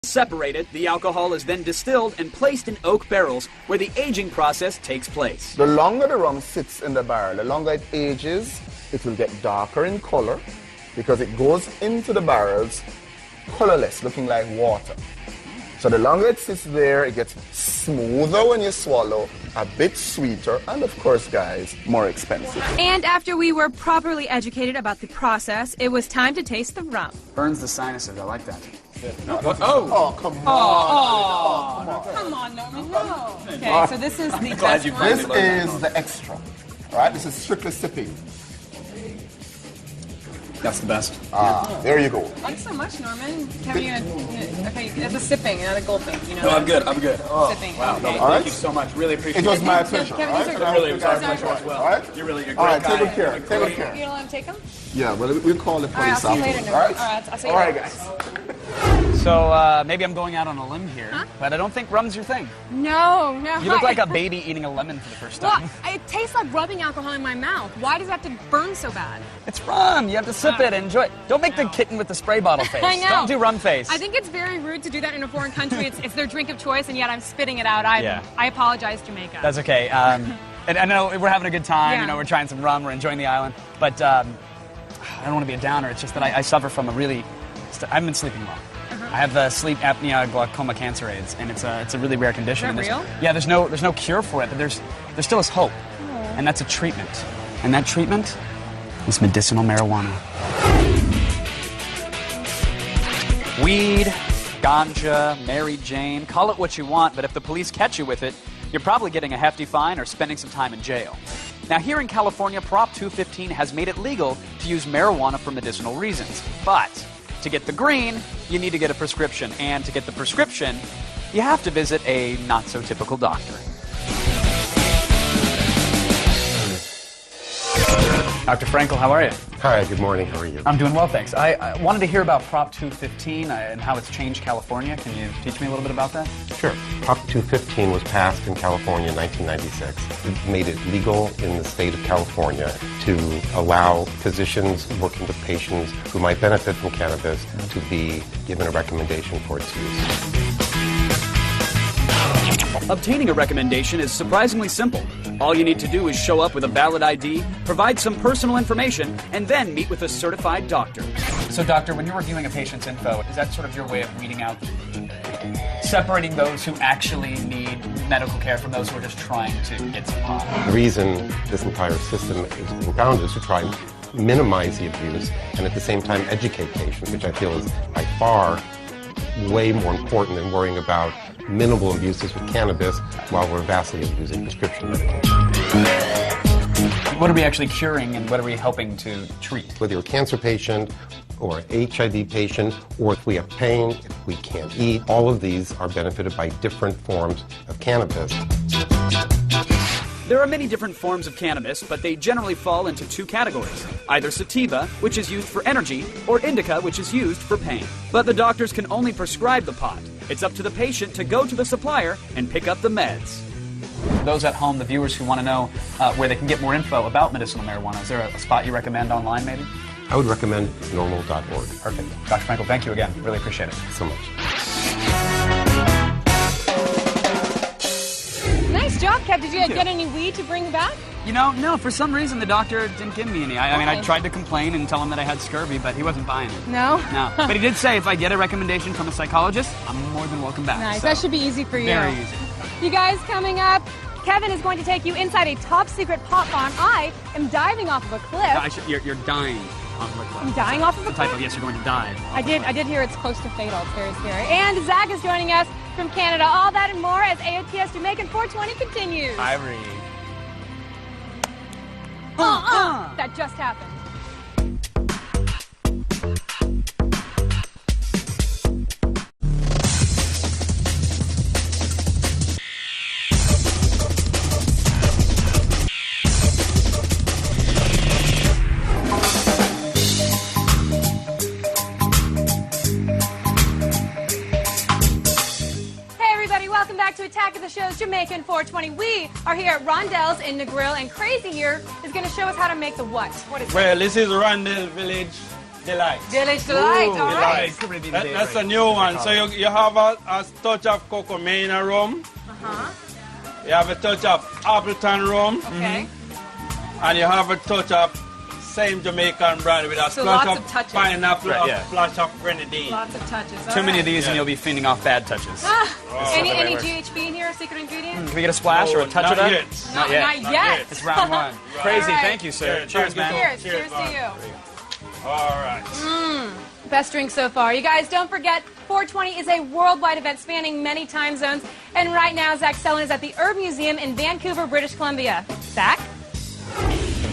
Separated, the alcohol is then distilled and placed in oak barrels where the aging process takes place. The longer the rum sits in the barrel, the longer it ages, it will get darker in color because it goes into the barrels colorless, looking like water. So the longer it sits there, it gets smoother when you swallow, a bit sweeter, and of course, guys, more expensive. And after we were properly educated about the process, it was time to taste the rum. Burns the sinuses, I like that. No. Oh, come on. Come on, Norman, no. Okay, so this is the best one. This is the extra, right? This is strictly sipping. That's the best. There you go. Thanks so much, Norman. Okay, it's a sipping, not a gulping. You know. No, I'm good. Sipping. Wow, Okay. Thank you so much. Really appreciate it. It was my pleasure. Kevin, right? these are It really was our These are pleasure as well. All right? You're really a great All right, guy. take care. You don't let him take them? Yeah, well, we'll call the All right, I'll police see you later, afterwards. Norman. All right? All right, I'll see you All right, later. guys. So maybe I'm going out on a limb here, but I don't think rum's your thing. No. You look like a baby eating a lemon for the first time. Well, it tastes like rubbing alcohol in my mouth. Why does it have to burn so bad? It's rum. You have to sip it and enjoy it. Don't make the kitten with the spray bottle face. I know. Don't do rum face. I think it's very rude to do that in a foreign country. It's their drink of choice, and yet I'm spitting it out. Yeah. I apologize, Jamaica. That's okay. And I know we're having a good time. Yeah. You know, we're trying some rum. We're enjoying the island. But I don't want to be a downer. It's just that I suffer from a really... I haven't been sleeping well. I have sleep apnea glaucoma cancer AIDS, and it's a really rare condition. Is that real? Yeah, there's no cure for it, but there's still is hope, and that's a treatment. And that treatment is medicinal marijuana. Weed, ganja, Mary Jane, call it what you want, but if the police catch you with it, you're probably getting a hefty fine or spending some time in jail. Now, here in California, Prop 215 has made it legal to use marijuana for medicinal reasons, but to get the green, you need to get a prescription. And to get the prescription, you have to visit a not-so-typical doctor. Dr. Frankel, how are you? Hi, good morning. How are you? I'm doing well, thanks. I wanted to hear about Prop 215 and how it's changed California. Can you teach me a little bit about that? Sure. Prop 215 was passed in California in 1996. It made it legal in the state of California to allow physicians working with patients who might benefit from cannabis to be given a recommendation for its use. Obtaining a recommendation is surprisingly simple. All you need to do is show up with a valid ID, provide some personal information, and then meet with a certified doctor. So, doctor, when you're reviewing a patient's info, is that sort of your way of weeding out, separating those who actually need medical care from those who are just trying to get some pot? The reason this entire system is founded is to try and minimize the abuse and at the same time educate patients, which I feel is by far way more important than worrying about minimal abuses with cannabis while we're vastly abusing prescription medication. What are we actually curing and what are we helping to treat? Whether you're a cancer patient or an HIV patient, or if we have pain, if we can't eat, all of these are benefited by different forms of cannabis. There are many different forms of cannabis, but they generally fall into two categories. Either sativa, which is used for energy, or indica, which is used for pain. But the doctors can only prescribe the pot. It's up to the patient to go to the supplier and pick up the meds. Those at home, the viewers who want to know where they can get more info about medicinal marijuana, is there a spot you recommend online, maybe? I would recommend normal.org. Perfect. Dr. Frankel, thank you again. Really appreciate it. So much. Nice job, Kev. Did you get any weed to bring back? You know, no, for some reason the doctor didn't give me any. I mean, I tried to complain and tell him that I had scurvy, but he wasn't buying it. No? No. But he did say if I get a recommendation from a psychologist, I'm more than welcome back. Nice. So, That should be easy for you. very easy. You guys, coming up, Kevin is going to take you inside a top-secret pot farm. I am diving off of a cliff. You're dying off of a cliff. I'm dying off of a The type cliff? of, yes, you're going to die. I did hear it's close to fatal. It's very scary. And Zach is joining us from Canada. All that and more as AOTS Jamaican 420 continues. Ivory. That just happened. Welcome back to Attack of the Show's Jamaican 420. We are here at Rondell's in Negril, and Crazy here is going to show us how to make the what? What is it? Well, this is Rondell Village Delight. Village Delight, all right. That's a new one. So you have a touch of Cocoa Mania rum. You have a touch of Appleton rum. Okay. And you have a touch of same Jamaican brand with a splash of pineapple, a splash of grenadine. Lots of touches. Too many of these and you'll be fending off bad touches. Any GHB in here, secret ingredient? Can we get a splash or a touch of that? Not yet. It's round one. Crazy. Right. Thank you, sir. Cheers, man. Cheers to you. All right. Best drink so far. You guys, don't forget, 420 is a worldwide event spanning many time zones. And right now, Zach Stellan is at the Herb Museum in Vancouver, British Columbia. Zach?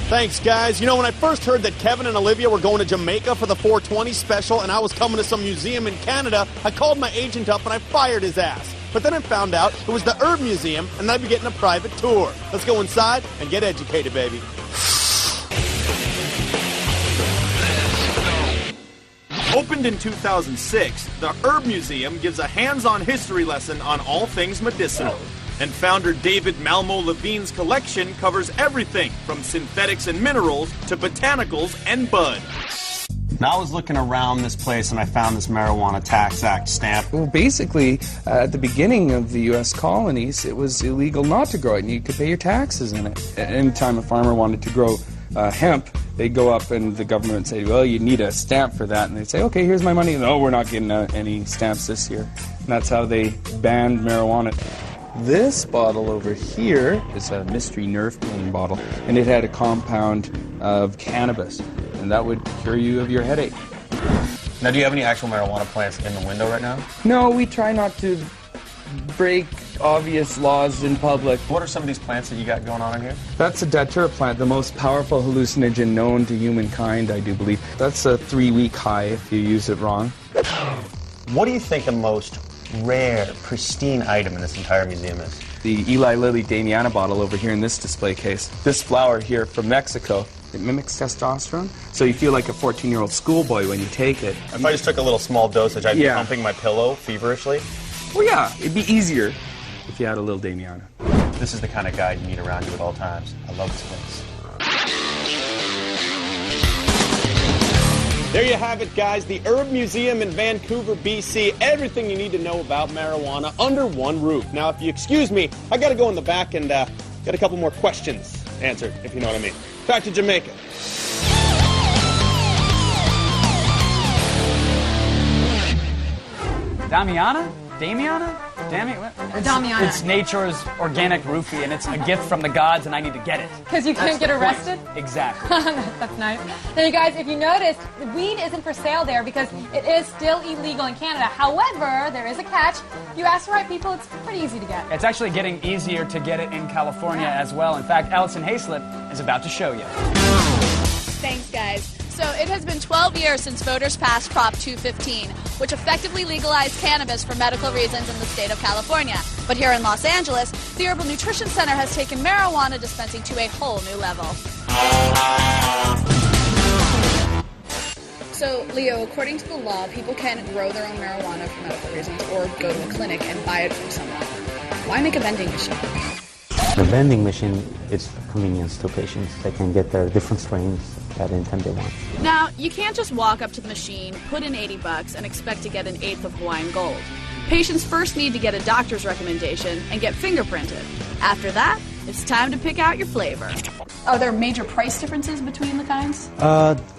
Thanks, guys. You know, when I first heard that Kevin and Olivia were going to Jamaica for the 420 special and I was coming to some museum in Canada, I called my agent up and I fired his ass. But then I found out it was the Herb Museum and I'd be getting a private tour. Let's go inside and get educated, baby. Opened in 2006, the Herb Museum gives a hands-on history lesson on all things medicinal. And founder David Malmo Levine's collection covers everything from synthetics and minerals to botanicals and bud. Now I was looking around this place and I found this Marijuana Tax Act stamp. Well, basically, at the beginning of the U.S. colonies, it was illegal not to grow it, and you could pay your taxes in it. Anytime a farmer wanted to grow hemp, they'd go up and the government would say, well, you need a stamp for that. And they'd say, okay, here's my money. No, we're not getting any stamps this year. And that's how they banned marijuana. This bottle over here is a mystery nerve pain bottle, and it had a compound of cannabis, and that would cure you of your headache. Now, do you have any actual marijuana plants in the window right now? No, we try not to break obvious laws in public. What are some of these plants that you got going on in here? That's a datura plant, the most powerful hallucinogen known to humankind, I do believe. That's a 3-week high if you use it wrong. What do you think the most rare, pristine item in this entire museum is? The Eli Lilly Damiana bottle over here in this display case. This flower here from Mexico, it mimics testosterone, so you feel like a 14-year-old schoolboy when you take it. If I just took a little small dosage, I'd be pumping my pillow feverishly? Well, yeah, it'd be easier if you had a little Damiana. This is the kind of guy you need around you at all times. I love this place. There you have it, guys. The Herb Museum in Vancouver, BC. Everything you need to know about marijuana under one roof. Now, if you excuse me, I got to go in the back and get a couple more questions answered, if you know what I mean. Back to Jamaica. Damiana? Damiana? Damiana. It's nature's organic roofie, and it's a gift from the gods, and I need to get it. Because you can't get arrested? Exactly. That's nice. Now, you guys, if you noticed, weed isn't for sale there because it is still illegal in Canada. However, there is a catch. You ask the right people, it's pretty easy to get. It's actually getting easier to get it in California as well. In fact, Allison Hayslip is about to show you. Thanks, guys. So it has been 12 years since voters passed Prop 215, which effectively legalized cannabis for medical reasons in the state of California. But here in Los Angeles, the Herbal Nutrition Center has taken marijuana dispensing to a whole new level. So, Leo, according to the law, people can grow their own marijuana for medical reasons or go to a clinic and buy it from someone. Why make a vending machine? The vending machine is convenience to patients. They can get their different strains at any time they want. Now, you can't just walk up to the machine, put in $80, and expect to get an eighth of Hawaiian Gold. Patients first need to get a doctor's recommendation and get fingerprinted. After that, it's time to pick out your flavor. Are there major price differences between the kinds?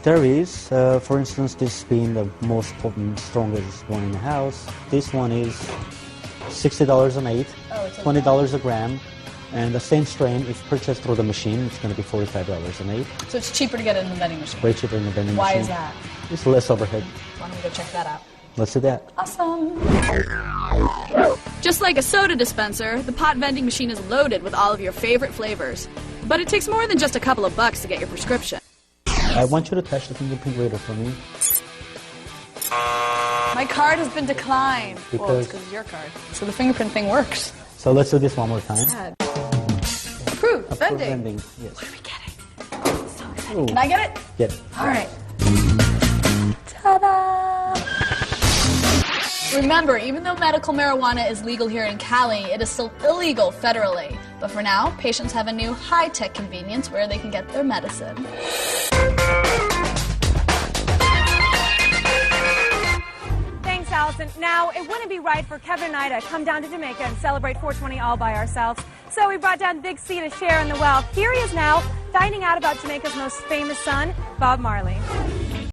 There is. For instance, this being the most potent, strongest one in the house. This one is $60 an eighth, $20 a gram. And the same strain, if purchased through the machine, it's going to be $45 an eighth. So it's cheaper to get it in the vending machine? Way cheaper in the vending Why machine. is that? It's less overhead. Why don't we go check that out? Let's do that. Awesome. Just like a soda dispenser, the pot vending machine is loaded with all of your favorite flavors. But it takes more than just a couple of bucks to get your prescription. I want you to touch the fingerprint reader for me. My card has been declined. Well, it's because of your card. So the fingerprint thing works. So let's do this one more time. Approved. Vending. Yes. What are we getting? So excited. Can I get it? Get it. All right. Ta-da! Remember, even though medical marijuana is legal here in Cali, it is still illegal federally. But for now, patients have a new high-tech convenience where they can get their medicine. Listen, now, it wouldn't be right for Kevin and I to come down to Jamaica and celebrate 420 all by ourselves. So we brought down Big C to share in the wealth. Here he is now, finding out about Jamaica's most famous son, Bob Marley.